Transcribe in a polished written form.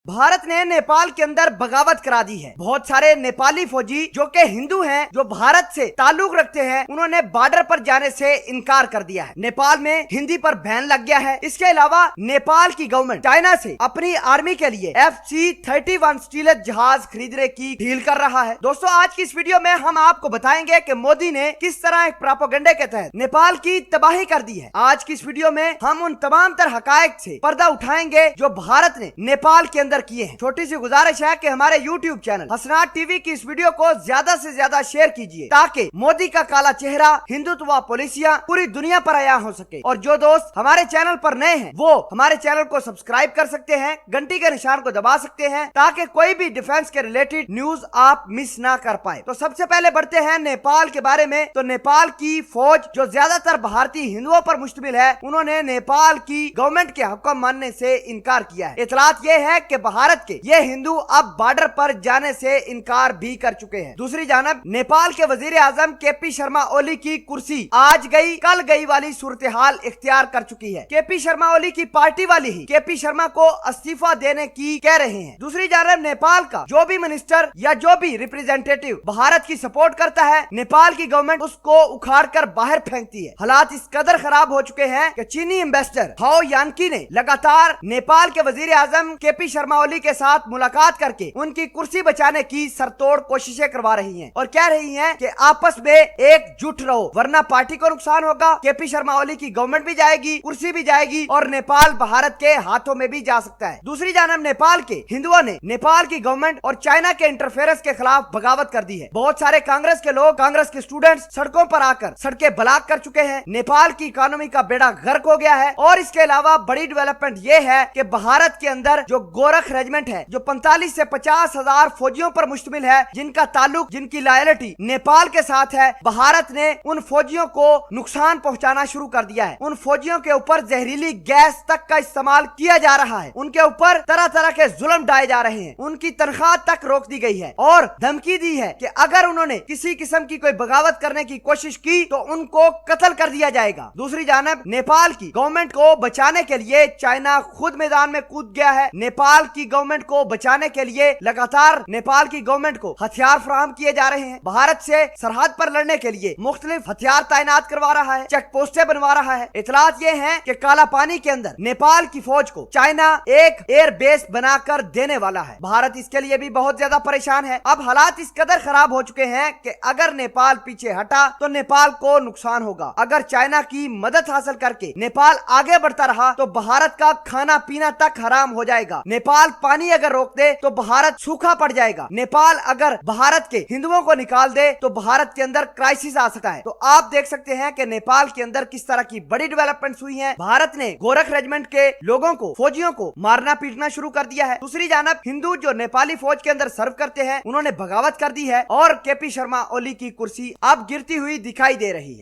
भारत ने नेपाल के अंदर बगावत करा दी है। बहुत सारे नेपाली फौजी जो के हिंदू हैं, जो भारत से ताल्लुक रखते हैं, उन्होंने बॉर्डर पर जाने से इनकार कर दिया है। नेपाल में हिंदी पर बैन लग गया है। इसके अलावा नेपाल की गवर्नमेंट चाइना से अपनी आर्मी के लिए FC-31 स्टीलथ जहाज खरीदने की डील कर रहा है। दोस्तों, आज की इस वीडियो में हम आपको बताएंगे कि मोदी ने किस तरह एक प्रोपेगेंडा के तहत नेपाल की तबाही कर दी है। आज की इस वीडियो में हम उन तमाम तरह हकायक से पर्दा उठाएंगे जो भारत ने नेपाल के अंदर किए हैं। छोटी सी गुजारिश है कि हमारे YouTube चैनल हसनात टीवी की इस वीडियो को ज्यादा से ज्यादा शेयर कीजिए ताकि मोदी का काला चेहरा, हिंदुत्व पॉलिसियां पूरी दुनिया पर आया हो सके। और जो दोस्त हमारे चैनल पर नए हैं वो हमारे चैनल को सब्सक्राइब कर सकते हैं, घंटी के निशान को दबा सकते हैं ताकि कोई भी डिफेंस के रिलेटेड न्यूज आप मिस ना कर पाए। तो सबसे पहले बढ़ते हैं नेपाल के बारे में। तो नेपाल की फौज जो ज्यादातर भारतीय हिंदुओं पर मुश्तमिल है, उन्होंने नेपाल की गवर्नमेंट के हुक्म मानने से इनकार किया है। इतलात ये है कि भारत के ये हिंदू अब बॉर्डर पर जाने से इनकार भी कर चुके हैं। दूसरी जानब नेपाल के वजीर आजम KP शर्मा ओली की कुर्सी आज गई कल गई वाली सूरत हाल इख्तियार कर चुकी है। KP शर्मा ओली की पार्टी वाली ही KP शर्मा को इस्तीफा देने की कह रहे हैं। दूसरी जानब नेपाल का जो भी मिनिस्टर या जो भी रिप्रेजेंटेटिव भारत की सपोर्ट करता है, नेपाल की गवर्नमेंट उसको उखाड़ कर बाहर फेंकती है। हालात इस कदर खराब हो चुके हैं कि चीनी एम्बेसडर हाओ यानकी ने लगातार नेपाल के वजीर आजम KP शर्मा ओली के साथ मुलाकात करके उनकी कुर्सी बचाने की सरतोड़ कोशिशें करवा रही हैं और कह रही हैं कि आपस में एकजुट रहो वरना पार्टी को नुकसान होगा। KP शर्मा ओली की गवर्नमेंट भी जाएगी, कुर्सी भी जाएगी और नेपाल भारत के हाथों में भी जा सकता है। दूसरी जानब नेपाल के हिंदुओं ने नेपाल की गवर्नमेंट और चाइना के इंटरफेरेंस के खिलाफ बगावत कर दी है। बहुत सारे कांग्रेस के लोग, कांग्रेस के स्टूडेंट्स सड़कों पर आकर सड़कें ब्लॉक कर चुके हैं। नेपाल की इकोनॉमी का बेड़ा गर्क हो गया है। और इसके अलावा बड़ी डेवलपमेंट यह है कि भारत के अंदर जो गोरख रेजिमेंट है, जो 45 से 50 हजार फौजियों पर मुश्तमिल है, जिनका ताल्लुक, जिनकी लॉयल्टी नेपाल के साथ है, भारत ने उन फौजियों को नुकसान पहुंचाना शुरू कर दिया है। उन फौजियों के ऊपर जहरीली गैस तक का इस्तेमाल किया जा रहा है। उनके ऊपर तरह तरह के जुल्म ढाए जा रहे हैं। उनकी तनख्वाह तक रोक दी गई है और धमकी दी है कि अगर उन्होंने किसी किस्म की कोई बगावत करने की कोशिश की तो उनको कत्ल कर दिया जाएगा। दूसरी जानब नेपाल की गवर्नमेंट को बचाने के लिए चाइना खुद मैदान में कूद गया है। नेपाल की गवर्नमेंट को बचाने के लिए लगातार नेपाल की गवर्नमेंट को हथियार फराहम किए जा रहे हैं। भारत से सरहद पर लड़ने के लिए मुख्तलिफ हथियार तैनात करवा रहा है, चेक पोस्टें बनवा रहा है। इतलात ये है कि काला पानी के अंदर नेपाल की फौज को चाइना एक एयर बेस बनाकर देने वाला है। भारत इसके लिए भी बहुत ज्यादा परेशान है। अब हालात इस कदर खराब हो चुके हैं कि अगर नेपाल पीछे हटा तो नेपाल को नुकसान होगा। अगर चाइना की मदद हासिल करके नेपाल आगे बढ़ता रहा तो भारत का खाना पीना तक हराम हो जाएगा। नेपाल पानी अगर रोक दे तो भारत सूखा पड़ जाएगा। नेपाल अगर भारत के हिंदुओं को निकाल दे तो भारत के अंदर क्राइसिस आ सकता है। तो आप देख सकते हैं कि नेपाल के अंदर किस तरह की बड़ी डेवलपमेंट्स हुई हैं। भारत ने गोरख रेजिमेंट के लोगों को, फौजियों को मारना पीटना शुरू कर दिया है। दूसरी जानब हिंदू जो नेपाली फौज के अंदर सर्व करते हैं, उन्होंने बगावत कर दी है और KP शर्मा ओली की कुर्सी अब गिरती हुई दिखाई दे रही है।